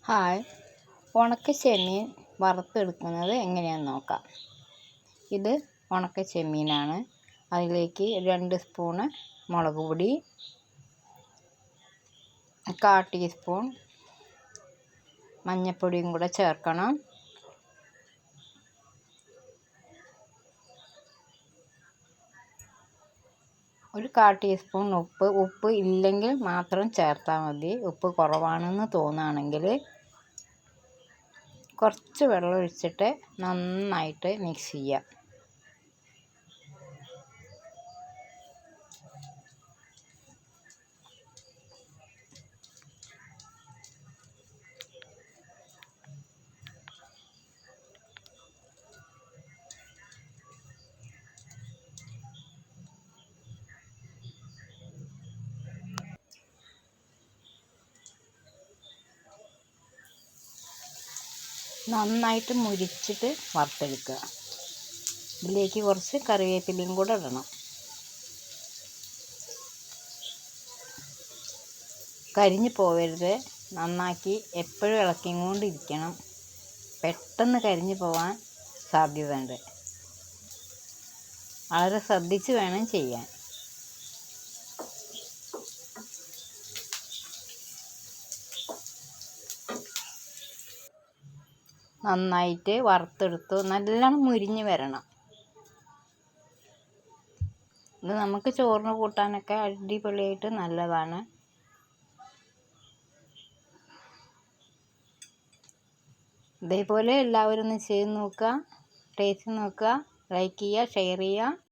Hi, ഉണക്ക ചെമ്മീൻ വറുത്തെടുക്കുന്നത് എങ്ങനെയാണെന്ന് നോക്കാം. ഇത് ഉണക്ക ചെമ്മീനാണ്. അതിലേക്ക് 2 സ്പൂണ് മുളക് പൊടി, 1/4 ടീസ്പൂൺ മഞ്ഞൾപ്പൊടിയും കൂടെ ചേർക്കണം. ഒരു 1/4 ടീസ്പൂൺ ഉപ്പ് ഇല്ലെങ്കിൽ മാത്രം ചേർത്താൽ മതി. ഉപ്പ് കുറവാണെന്ന് തോന്നുകയാണെങ്കിൽ കുറച്ച് വെള്ളം ഒഴിച്ചിട്ട് നന്നായിട്ട് മിക്സ് ചെയ്യുക. നന്നായിട്ട് മുരിച്ചിട്ട് വറുത്തെടുക്കുക. ഇതിലേക്ക് കുറച്ച് കറിവേപ്പിലയും കൂടെ ഇടണം. കരിഞ്ഞു പോവരുത്. നന്നാക്കി എപ്പോഴും ഇളക്കിക്കൊണ്ടിരിക്കണം. പെട്ടെന്ന് കരിഞ്ഞു പോവാൻ സാധ്യതയുണ്ട്. വളരെ ശ്രദ്ധിച്ച് വേണം ചെയ്യാൻ. നന്നായിട്ട് വറുത്തെടുത്തു. നല്ലോണം മുരിഞ്ഞ് വരണം. ഇത് നമുക്ക് ചോറിന് കൂട്ടാനൊക്കെ അടിപൊളിയായിട്ട് നല്ലതാണ്. ഇതേപോലെ എല്ലാവരും ഒന്ന് ചെയ്ത് നോക്കുക, ടേസ്റ്റ് നോക്കുക, ലൈക്ക് ചെയ്യുക, ഷെയർ ചെയ്യുക.